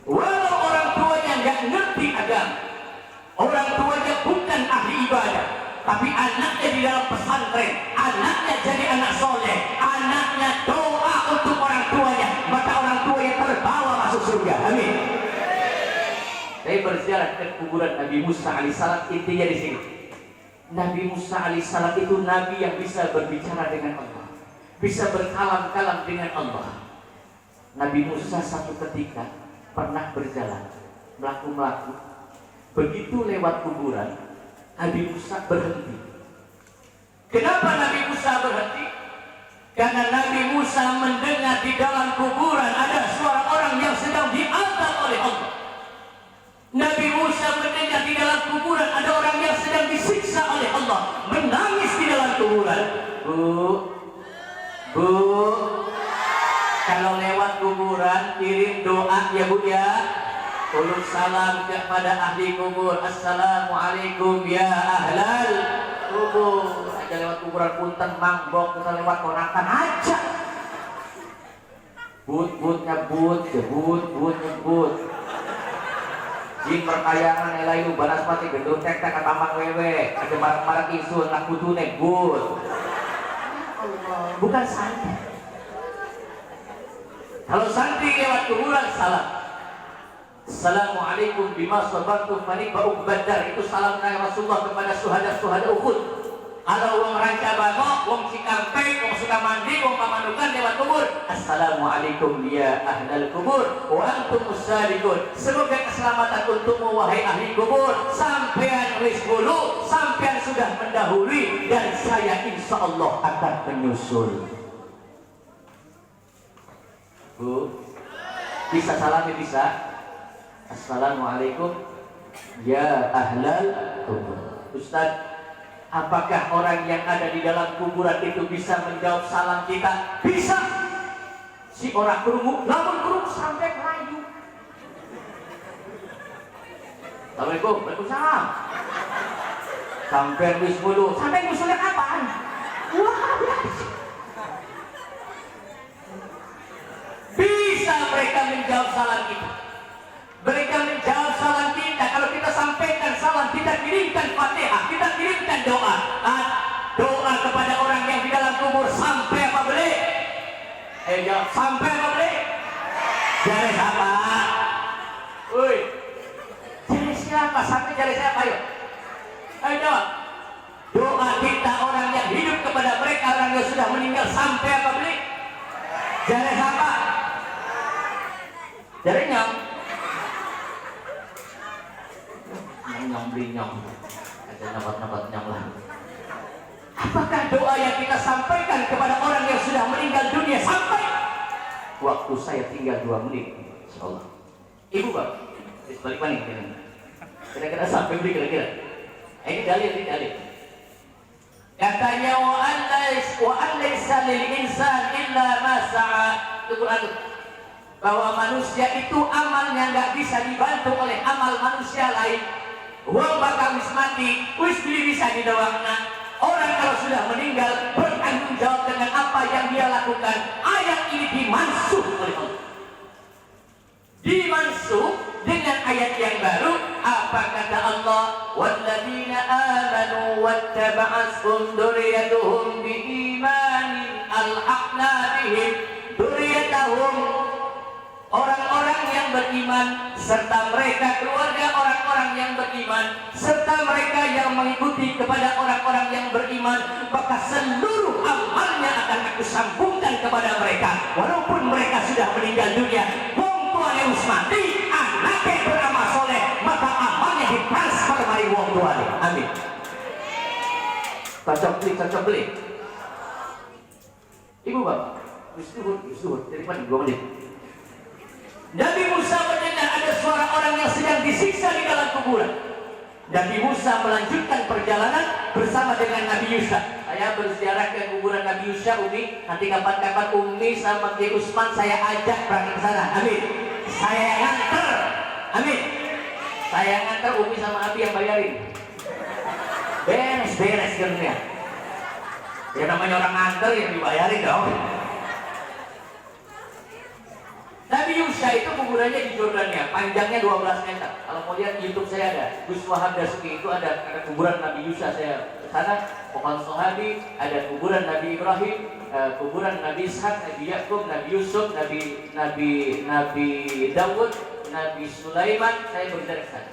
walau orang tuanya nggak ngerti agama, orang tuanya bukan ahli ibadah, tapi anaknya di dalam pesantren, anaknya jadi anak soleh, anaknya doa untuk orang tuanya, maka orang tuanya terbawa masuk surga. Amin. Saya berziarah ke kuburan Nabi Musa alaihissalam. Intinya di sini, Nabi Musa alaihissalam itu nabi yang bisa berbicara dengan Allah, bisa berkalam-kalam dengan Allah. Nabi Musa satu ketika pernah berjalan, melaku-melaku, begitu lewat kuburan, Nabi Musa berhenti. Kenapa Nabi Musa berhenti? Karena Nabi Musa mendengar di dalam kuburan ada suara orang yang sedang diazab oleh Allah. Nabi Musa mendengar di dalam kuburan ada orang yang sedang disiksa oleh Allah, menangis di dalam kuburan. Bu, kalau lewat kuburan kirim doa ya Bu ya. Ulun salam kepada ahli kubur. Assalamualaikum ya ahlal kubur. Aja lewat kuburan punten mangbok, kita lewat konakan aja. But nyebut, nyebut. Jin perkayangan elai lu banaspati gendut tek tek tambang wewe. Ada barang-barang isun nak kudu nebut. Bukan santri. Kalau santri lewat kuburan salam. Assalamualaikum bima sabartum fani ba'uk badar. Itu salam Nabi Rasulullah kepada suhada-suhada Uhud. Ada wong ranca bango, wong Cikampek, wong Sukamandi, wong Pamanukan lewat kubur. Assalamualaikum ya ahlal kubur wa antum musalimun. Semoga keselamatan untukmu wahai ahli kubur. Sampean wis bulu, sampean sudah mendahului dan saya insyaallah akan menyusul. Bu, bisa salami bisa? Assalamualaikum ya ahlal kubur. Ustaz, Apakah orang yang ada di dalam kuburan itu bisa menjawab salam kita? Bisa. Si orang kerungu, lamun kerungu sampai melayu. Assalamualaikum, waalaikumsalam. Sampai wis mulu, sampai ngusulnya kapan? Wah, bisa mereka menjawab salam kita. Mereka menjawab salam kita. Kalau kita sampaikan salam, kita kirimkan Fatihah, kita kirimkan doa. Doa kepada orang yang di dalam kubur sampai apa boleh? Jawab, sampai apa boleh? Jari siapa? Woi, jari siapa? Sampai jari siapa? Ayo, ayo jawab. Doa kita orang yang hidup kepada mereka, orang yang sudah meninggal sampai apa boleh? Jari siapa? Jari nyong. Nyong beli nyong, ada nabat-nabat nyong lah. Apakah doa yang kita sampaikan kepada orang yang sudah meninggal dunia sampai? Waktu saya tinggal 2 menit, insyaallah. Ibu Pak, balik panik kira-kira sampai beli kira-kira. Ini dalil. Katanya wa alaysa lil insan illa ma sa'a. Itu Quran. Bahwa manusia itu amalnya nggak bisa dibantu oleh amal manusia lain. Uang bakal wis mati, wis bisa didoakan. Orang kalau sudah meninggal bertanggung jawab dengan apa yang dia lakukan. Ayat ini dimansuh oleh Allah. Dimansuh dengan ayat yang baru. Apa kata Allah? Walladzina amanu wattaba'athum dzurriyyatuhum biimanin alhaqna bihim dzurriyyatahum. Orang-orang yang beriman serta mereka keluarga orang-orang yang beriman serta mereka yang mengikuti kepada orang-orang yang beriman, maka seluruh amalnya akan aku sambungkan kepada mereka walaupun mereka sudah meninggal dunia. Wong tuane wis mati, anaknya beramal soleh, maka amalnya ditransfer mari wong tuane. Amin. Cocok beli. Ibu Bapak, wis duhur, daripada 2 menit. Nabi Musa mendengar ada suara orang yang sedang disiksa di dalam kuburan. Nabi Musa melanjutkan perjalanan bersama dengan Nabi Yusa. Saya berziarah ke kuburan Nabi Yusa, Umi. Nanti kapan-kapan Umi sama Ki Usman saya ajak berangkat ke sana. Amin. Saya nganter. Amin. Saya nganter, Umi sama Abi yang bayarin. Beres kan ya. Ya namanya orang nganter yang dibayarin dong. Nabi Yusa itu kuburannya di Jordania, panjangnya 12 meter. Kalau mau lihat YouTube saya ada, Gus Wahab Dasuki itu ada kuburan Nabi Yusa. Saya ke sana, pohon sahabi, ada kuburan Nabi Ibrahim, kuburan Nabi Ishak, Nabi Yakub, Nabi Yusuf, Nabi Dawud, Nabi Sulaiman. Saya berjalan ke sana.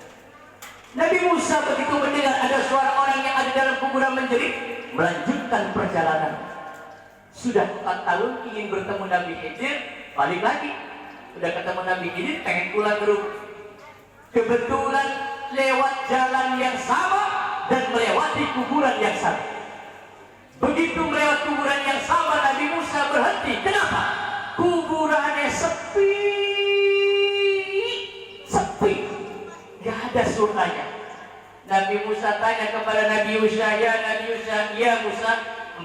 Nabi Musa begitu mendengar ada suara orang yang ada dalam kuburan menjerit, melanjutkan perjalanan. Sudah 4 tahun ingin bertemu Nabi Khidir, balik lagi. Udah ketemu Nabi Khidir, pengen pulang ke rumah. Kebetulan lewat jalan yang sama dan melewati kuburan yang sama. Begitu melewati kuburan yang sama, Nabi Musa berhenti. Kenapa? Kuburannya sepi. Gak ada suaranya. Nabi Musa tanya kepada Nabi Yusa, ya Nabi Yusa, ya Musa,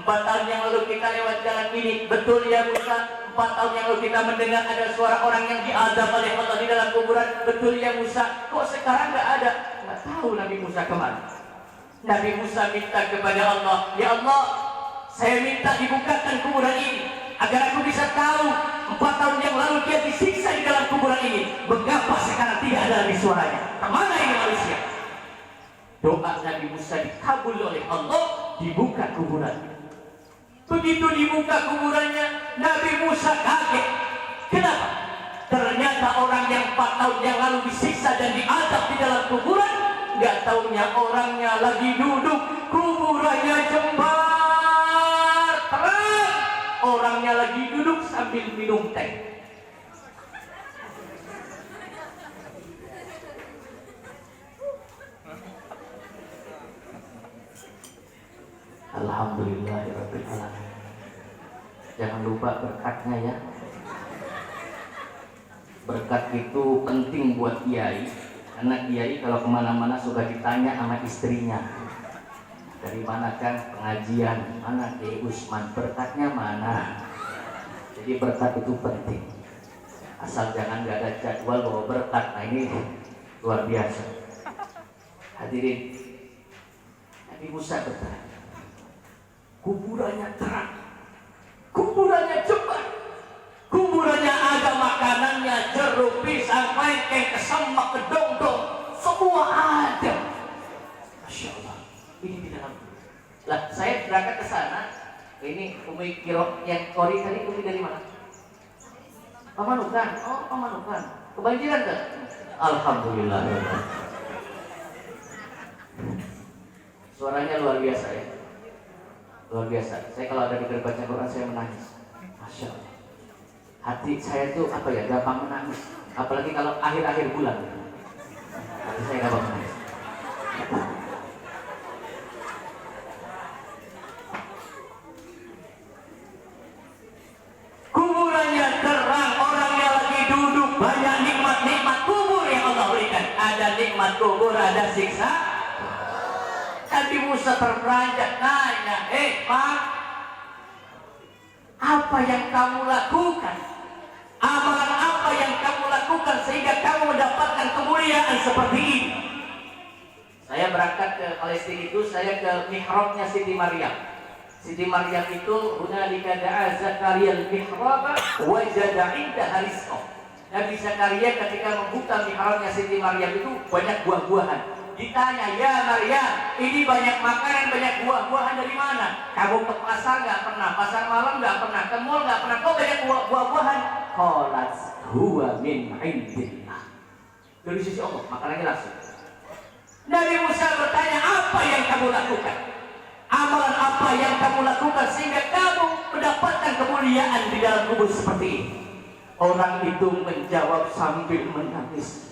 4 tahun yang lalu kita lewat jalan ini, betul ya Musa? 4 tahun yang lalu kita mendengar ada suara orang yang diazab oleh Allah di dalam kuburan, betul ya Musa? Kok sekarang nggak ada? Nggak tahu Nabi Musa kemana. Nabi Musa minta kepada Allah, ya Allah, saya minta dibukakan kuburan ini agar aku bisa tahu 4 tahun yang lalu dia disiksa di dalam kuburan ini, mengapa sekarang tidak ada lagi suaranya? Kemana ini manusia? Doa Nabi Musa dikabul oleh Allah, dibuka kuburan. Begitu dibuka kuburannya, Nabi Musa kaget. Kenapa? Ternyata orang yang 4 tahun yang lalu disiksa dan diazab di dalam kuburan, nggak taunya orangnya lagi duduk, kuburannya jembar terang, orangnya lagi duduk sambil minum teh. Alhamdulillahirabbil alamin. Jangan lupa berkatnya ya. Berkat itu penting buat kiai, karena kiai kalau kemana-mana suka ditanya sama istrinya. dari mana kan pengajian, mana Kiai Usman, berkatnya mana. Jadi berkat itu penting, asal jangan gak ada jadwal bawa berkat. Nah ini luar biasa. Hadirin, Nabi Musa bertanya, kuburannya terang, kuburannya cepat, kuburannya ada makanannya, jeruk, pisang, lengkeng, kesemak, kedongdong, semua ada. Masya Allah, ini di dalam. Lah saya berangkat ke sana. Ini Umi Kirok yang Kori tadi, Umi dari mana? Pamanukan. Oh, Pamanukan. Kebanjiran kan? Alhamdulillah. Suaranya luar biasa ya. Luar biasa. Saya kalau ada dengar baca Quran saya menangis. Masya Allah. Hati saya tuh apa ya, gampang menangis. Apalagi kalau akhir-akhir bulan. Hati saya gampang menangis. Kuburannya terang, orangnya lagi duduk, banyak nikmat-nikmat kubur yang Allah berikan. Ada nikmat kubur, ada siksa. Nabi Musa terperanjat nanya, Pak, apa yang kamu lakukan? Amalan apa yang kamu lakukan sehingga kamu mendapatkan kemuliaan seperti ini? Saya berangkat ke Palestina itu, saya ke mihrabnya Siti Maryam. Siti Maryam itu hunalika da'a Zakaria al-mihrab wajada 'indaha rizqa. Nabi Zakaria ketika membuka mihrabnya Siti Maryam itu banyak buah-buahan. Ditanya, "Ya Maryam, ini banyak makanan, banyak buah-buahan dari mana? Kamu ke pasar enggak pernah, pasar malam enggak pernah, ke mall enggak pernah, kok banyak buah-buahan?" Qalat, "Huwa min 'indillah." Dari sisi Allah, makanannya langsung. Nabi Musa bertanya, "Apa yang kamu lakukan? Amalan apa yang kamu lakukan sehingga kamu mendapatkan kemuliaan di dalam kubur seperti ini?" Orang itu menjawab sambil menangis,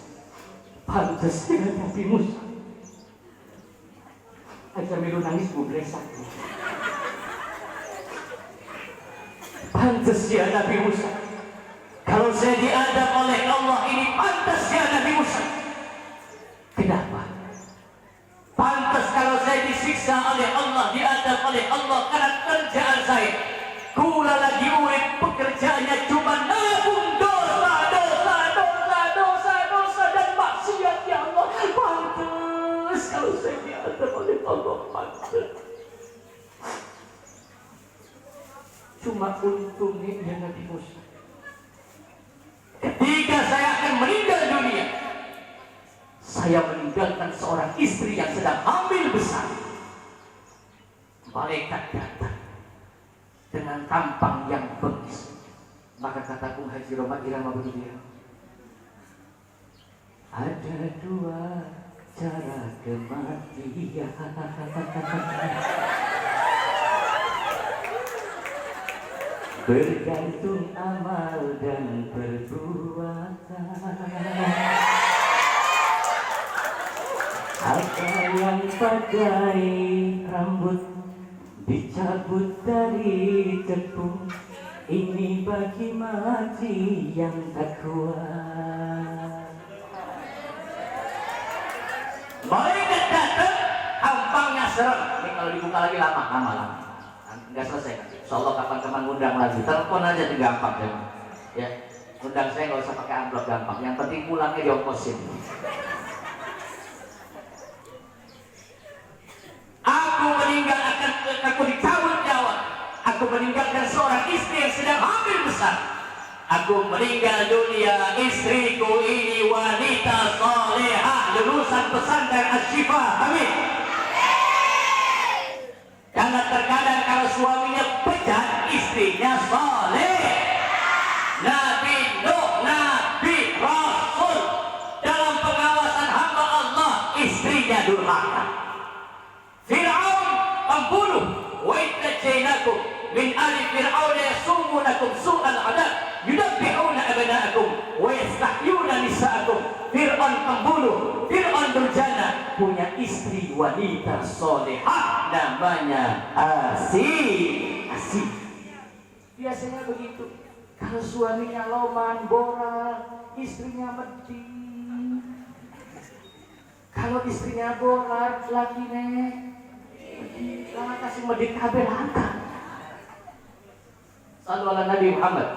"Pantasnya Nabi Musa." Aja milu nangis bublesak. Pantasnya Nabi Musa. Kalau saya diadab oleh Allah, ini pantasnya Nabi Musa. Kenapa? Pantas kalau saya disiksa oleh Allah, diadab oleh Allah karena kerjaan saya. Kula lagi urip, pekerjaannya cuma nabung dosa dan maksiat, ya Allah. Pantas kalau saya diadab oleh Allah, pantas. Cuma untungnya Nabi Musa, ketika saya akan meninggal dunia, saya meninggalkan seorang istri yang sedang hamil besar. Malaikat datang dengan tampang yang bengis. Maka kata Bung Haji Roma Irama begini, ada dua cara kematian, bergantung amal dan perbuatan. Apa yang pakai rambut dicabut dari tepung, ini bagi mati yang tak kuat. Malaikat datang, tampangnya serem. Ini kalau dibuka lagi lama. Nggak selesai. Insyaallah kapan-kapan ngundang lagi. Telepon aja tuh gampang ya. Undang saya nggak usah pakai amplop, gampang. Yang penting pulangnya diongkosin. Aku dicabut nyawa. Aku meninggalkan seorang istri yang sedang hamil besar. Aku meninggal dunia, istriku ini wanita salehah, lulusan pesantren Asy-Syifa. Amin. Jangan terkadang kalau suaminya bejat, istrinya saleh. Nabi Nuh, Nabi Rasul, dalam pengawasan hamba Allah, istrinya durhaka. Fir'aun pembunuh, wa idnajainakum min ali fir'aun yasumunakum su'al adab yudabbihuna abna'akum wa yastahyuna nisa'akum. Fir'aun pembunuh, Fir'aun durjana, punya istri wanita solehah namanya Asy. Biasanya begitu. Kalau suaminya loman, boral, istrinya medhi. Kalau istrinya boral, lakinya Jangan kasih medit kabel angkat. Sallu ala Nabi Muhammad.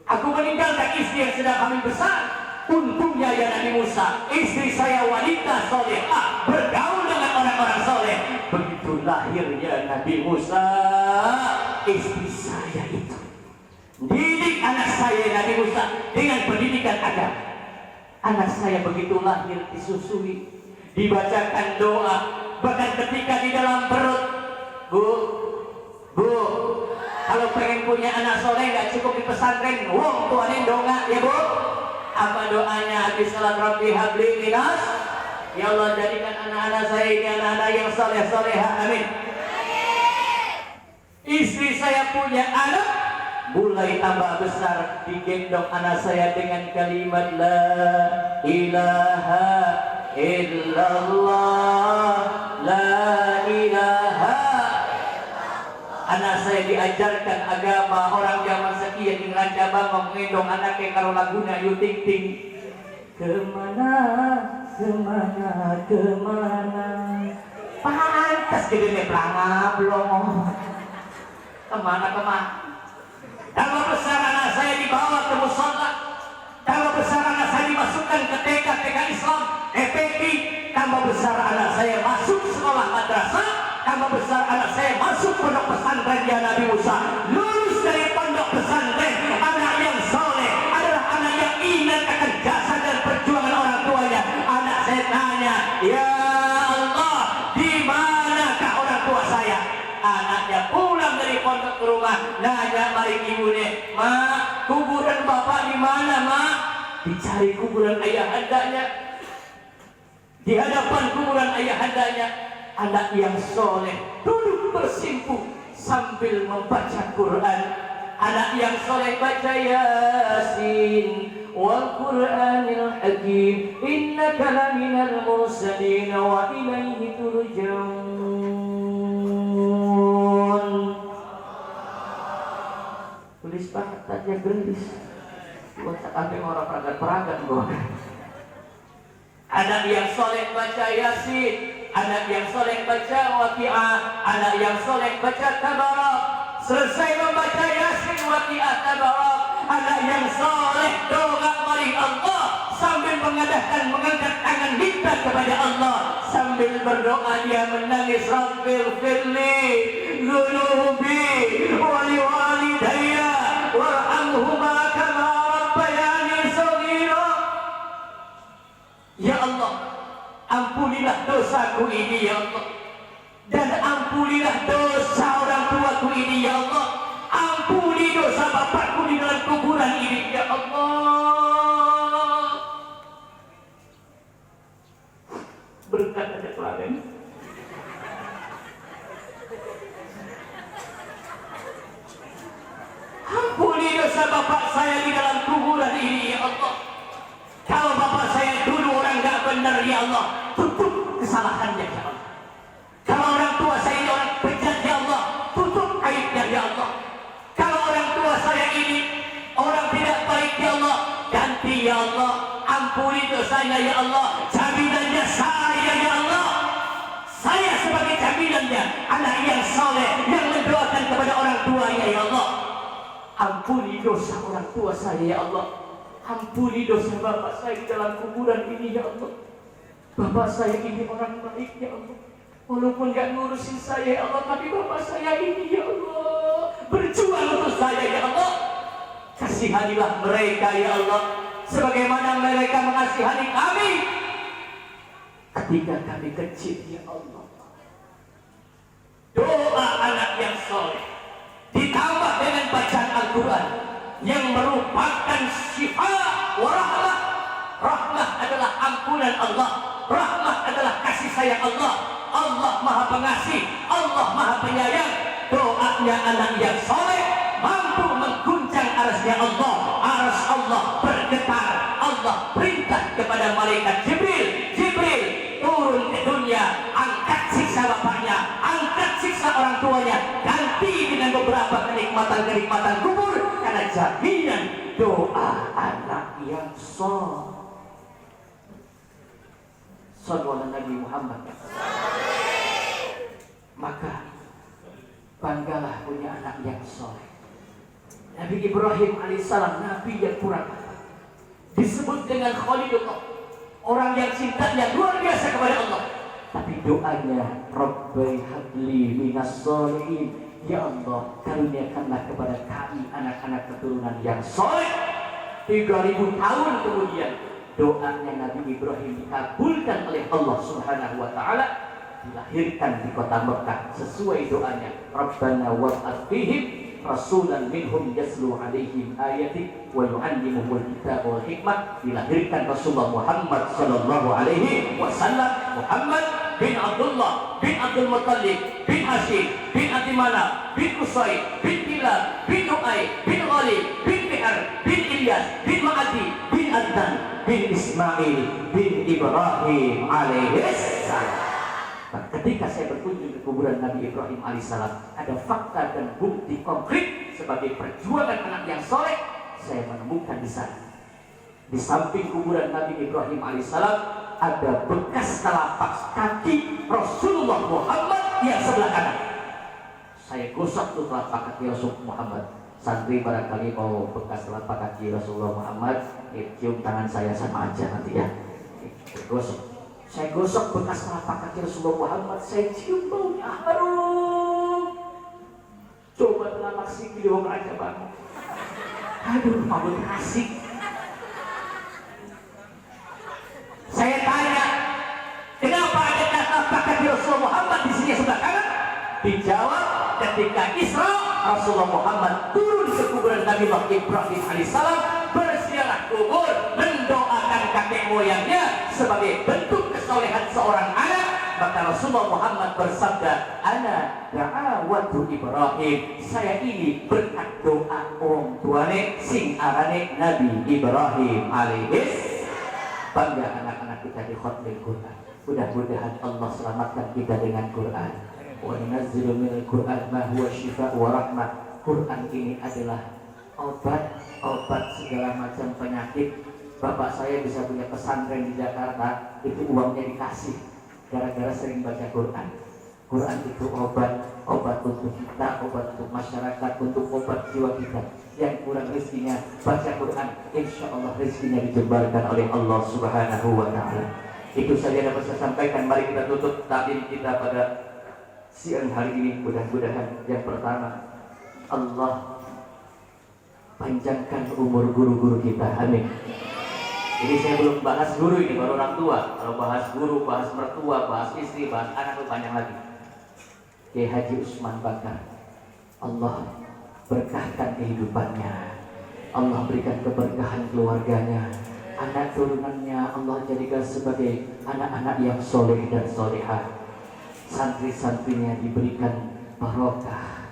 Aku meninggalkan istri yang sedang hamil besar. Untungnya ya Nabi Musa, istri saya wanita solehah, bergaul dengan orang-orang soleh. Begitu lahirnya Nabi Musa, istri saya itu didik anak saya Nabi Musa dengan pendidikan agama. Anak saya begitu lahir disusui, dibacakan doa, bahkan ketika di dalam perut, Bu, kalau pengen punya anak soleh nggak cukup di pesantren, wong tuanin doa ya Bu. Apa doanya habis salat Rabbi habli minas? Ya Allah, jadikan anak-anak saya ini anak-anak yang soleh-solehah, amin. Istri saya punya anak, mulai tambah besar, digendong anak saya dengan kalimat la ilaha illallah, la ilaha. Anak saya diajarkan agama. Orang zaman sekian di Ranca Bangong ngendong anaknya karo laguna Ayu Ting Ting. Kemana, kemana, kemana. Pantes gedenya pelangap belum. Kemana, kemana. Tambah besar anak saya dibawa ke musola. Tambah besar anak saya dimasukkan ke TK Islam, EPI. Tambah besar anak saya masuk sekolah madrasah. Tambah besar anak saya masuk pondok pesantren ya Nabi Musa. Lulus dari pondok pesantren. Anak yang soleh adalah anak yang ingat akan jasa dan perjuangan orang tuanya. Anak saya tanya, ya Allah, di manakah orang tua saya? Anaknya pulang dari pondok ke rumah, nanya mari ibunya, Ma, kuburan bapak di mana, Ma? Dicari kuburan ayahandanya. Di hadapan kuburan ayahandanya, anak yang soleh duduk bersimpuh sambil membaca Quran. Anak yang soleh baca Yasin wal Qur'anil Hakim, innaka laminal mursalin wa ilaihi turja'un. Tulis banget tadi gelis. Buat sampai orang peragat-peragat gua. Anak yang soleh baca Yasin, anak yang soleh baca Waqi'ah, anak yang soleh baca Tabarak. Selesai membaca Yasin, Waqi'ah, Tabarak, anak yang soleh doa maring Allah sambil mengangkat tangan minta kepada Allah. Sambil berdoa dia menangis, Rabbil firli dhunubi wali walidayya warhamhuma kama rabbayani shaghira. Ya Allah, ampunilah dosaku ini ya Allah, dan ampunilah dosa orang tuaku ini ya Allah. Ampuni dosa bapakku di dalam kuburan ini ya Allah. Berkat ada kelamin. Ampuni dosa bapak saya di dalam kuburan ini ya Allah. Kalau bapak saya dulu orang gak benar ya Allah, tutup kesalahannya ya Allah. Kalau orang tua saya ini orang bejat ya Allah, tutup aibnya ya Allah. Kalau orang tua saya ini orang tidak baik ya Allah, ganti ya Allah. Ampuni dosanya ya Allah. Jaminannya saya ya Allah. Saya sebagai jaminannya, anak yang soleh yang mendoakan kepada orang tuanya ya Allah. Ampuni dosa orang tua saya ya Allah. Ampuni dosa bapak saya di dalam kuburan ini ya Allah. Bapak saya ini orang baik ya Allah. Walaupun gak ngurusin saya ya Allah, tapi bapak saya ini ya Allah berjuang untuk saya ya Allah. Kasihanilah mereka ya Allah, sebagaimana mereka mengasihani kami ketika kami kecil ya Allah. Doa anak yang soleh ditambah dengan bacaan Al-Quran yang merupakan syifa wa rahmah. Rahmah adalah ampunan Allah, rahmah adalah kasih sayang Allah. Allah Maha Pengasih, Allah Maha Penyayang. Doanya anak yang soleh mampu mengguncang arasnya Allah. Aras Allah bergetar. Allah perintah kepada malaikat Jibril, Jibril turun ke dunia, angkat siksa bapaknya, angkat siksa orang tuanya, ganti dengan beberapa kenikmatan-kenikmatan kubur, karena jaminan doa anak yang soleh. Sallallahu Nabi Muhammad. Maka banggalah punya anak yang soleh. Nabi Ibrahim alaihissalam, Nabi yang kurang disebut dengan Khalilullah, orang yang cintanya luar biasa kepada Allah. Tapi doanya, Rabbi habli minas sholihin, ya Allah karuniakanlah kepada kami anak-anak keturunan yang soleh. 3000 tahun kemudian doanya Nabi Ibrahim dikabulkan oleh Allah Subhanahu wa taala, dilahirkan di kota Mekah sesuai doanya, Rabbana wab'ath fihim rasulan minhum yaslu alaihim ayati wa yu'allimuhumul kitaba wal hikmah. Dilahirkan Rasulullah Muhammad sallallahu alaihi wasallam, Muhammad bin Abdullah bin Abdul Muttalib bin Hashim bin Abdi Manaf bin Qusay bin Kilab bin Nu'ay bin Ghalib bin Fihr bin Ilyas bin Ma'adi bin Adnan bin Ismail bin Ibrahim alaihi salam. Ketika saya berkunjung ke kuburan Nabi Ibrahim alaihissalam, ada fakta dan bukti konkret sebagai perjuangan anak yang soleh. Saya menemukan di sana, di samping kuburan Nabi Ibrahim alaihissalam, ada bekas telapak kaki Rasulullah Muhammad yang sebelah kanan. Saya gosok tuh telapak kaki Rasulullah Muhammad. Santri barangkali mau bekas telapak kaki Rasulullah Muhammad, cium tangan saya sama aja nanti ya. Gosok. Saya gosok bekas telapak kaki Rasulullah Muhammad, saya cium baunya harum. Coba telapak sikil wong raja banget. Aduh, mau asik. Saya tanya, kenapa ada telapak kaki Rasulullah Muhammad di sini sebelah kanan? Dijawab, ketika Isra, Rasulullah Muhammad turun ke kuburan Nabi Ibrahim alaihissalam, bersiarah kubur, mendoakan kakek moyangnya sebagai bentuk kesolehan seorang anak. Maka Rasulullah Muhammad bersabda, ana da'awatu Ibrahim, saya ini berkat doa orang tuane sing arane Nabi Ibrahim alaihis. Bangga anak-anak kita di khotbah Quran. Mudah-mudahan Allah selamatkan kita dengan Quran. Wa nunazzilu minal Quran ma huwa shifa' wa rahmah. Quran ini adalah obat segala macam penyakit. Bapak saya bisa punya pesantren di Jakarta, itu uangnya dikasih gara-gara sering baca Quran. Quran itu obat untuk kita, obat untuk masyarakat, untuk obat jiwa kita. Yang kurang rezekinya baca Quran, insya Allah rezekinya dijembarkan oleh Allah Subhanahu wa taala. Itu saja dapat saya sampaikan. Mari kita tutup taklim kita pada siang hari ini. Mudah-mudahan yang pertama, Allah panjangkan umur guru-guru kita. Amin. Ini saya belum bahas guru, ini baru orang tua. Kalau bahas guru, bahas mertua, bahas istri, bahas anak itu panjang lagi. Kiai Haji Usman Bakar, Allah berkahkan kehidupannya, Allah berikan keberkahan keluarganya, anak turunannya Allah jadikan sebagai anak-anak yang soleh dan solehah. Santri-santrinya diberikan barokah,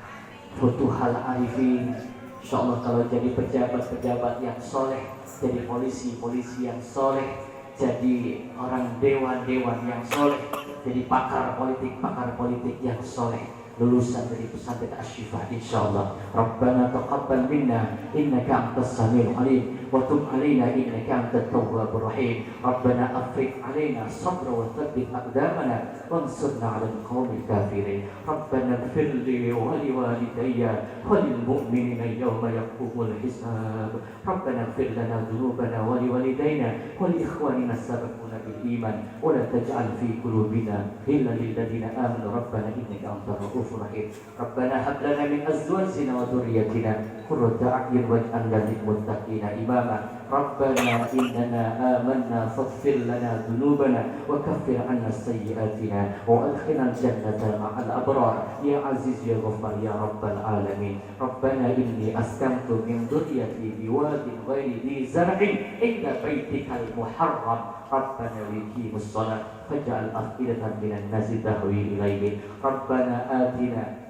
futuhal arifin. Insya Allah kalau jadi pejabat-pejabat yang soleh, jadi polisi yang soleh, jadi orang dewan yang soleh, jadi pakar politik yang soleh, lulusan dari pesantren Asy-Syifa insyaallah. Rabbana taqabbal minna innaka antas samiul alim wa tub alaina innaka antat tawwabur rahim. Rabbana afriq alaina sabra wa thabbit aqdamana wansurna 'alal qaumil kafirin. Rabbana ighfir li wa liwalidayya wa lil mu'minina yawma yaqumul hisab. Rabbana ighfir lana dhunubana wa liwalidayna wa li ikhwanina sabaquna bil iman wa la taj'al fi qulubina ghillan lil ladzina amanu rabbana innaka antar rahim. Rabbana hab lana min azwajina wa dhurriyyatina qurrata a'yun waj'alna lil muttaqina imama. Rabbana innana amanna faghfir lana dhunubana wa kaffir 'anna sayyi'atina wa adkhilna al-jannata ma'al abrar ya aziz ya ghaffar ya rabbal alamin. Rabbana inni askantu min dhurriyyati biwadin ghairi dhi zar'in inda baitikal muharram. Rabbana liqimus shalah faj'al af'idatan minan nasi tahwi ilaihim. Rabbana atina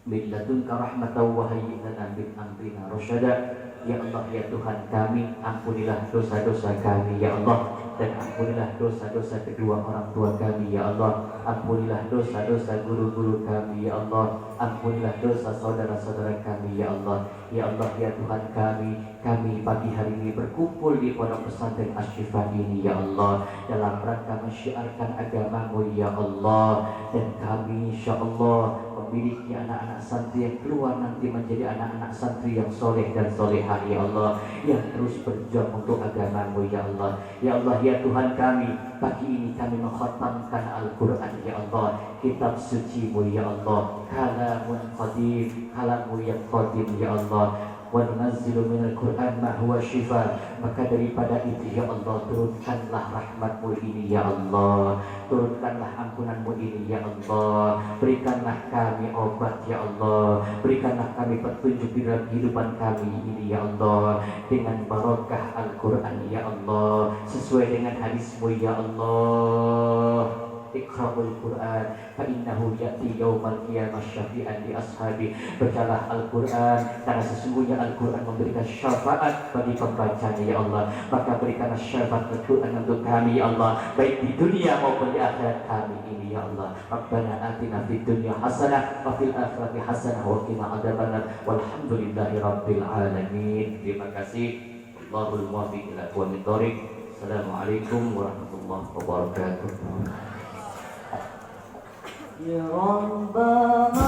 min ladunka rahmatan wa hayyi lana min amrina rasyada. Ya Allah ya Tuhan kami, ampunilah dosa-dosa kami ya Allah, dan ampunilah dosa-dosa kedua orang tua kami ya Allah. Ampunilah dosa-dosa guru-guru kami ya Allah. Ampunilah dosa saudara-saudara kami ya Allah. Ya Allah ya Tuhan kami pagi hari ini berkumpul di pondok pesantren Asy-Syifa ini ya Allah, dalam rangka mensyiarkan agama-Mu ya Allah. Dan kami insya Allah memiliki anak-anak santri yang keluar nanti menjadi anak-anak santri yang soleh dan solehah ya Allah, yang terus berjuang untuk agama-Mu ya Allah. Ya Allah ya Tuhan kami, pagi ini kami mengkhatamkan Al-Quran ya Allah, kitab suci-Mu ya Allah, kalamun qadim, kalam-Mu yang qadim ya Allah. Wa nunazzilu minal Qur'an ma huwa syifa, maka daripada itu ya Allah, turunkanlah rahmat-Mu ini ya Allah, turunkanlah ampunan-Mu ini ya Allah, berikanlah kami obat ya Allah, berikanlah kami petunjuk di dalam kehidupan kami ini ya Allah, dengan barokah Al-Quran ya Allah, sesuai dengan hadis-Mu ya Allah. Iqra'ul Quran fa innahu ya'ti yaumal qiyamah syafi'an li ashabi. Bacalah Al-Quran karena sesungguhnya Al-Quran memberikan syafaat bagi pembacanya ya Allah. Maka berikanlah syafaat Al-Quran untuk kami ya Allah, baik di dunia maupun di akhirat kami ini ya Allah. Rabbana atina fid dunya hasanah wa fil akhirati hasanah wa qina adzabannar. Walhamdulillahi rabbil alamin. Terima kasih. Allahul muwaffiq ila aqwamit thoriq. Assalamualaikum warahmatullahi wabarakatuh. Ya Rabbana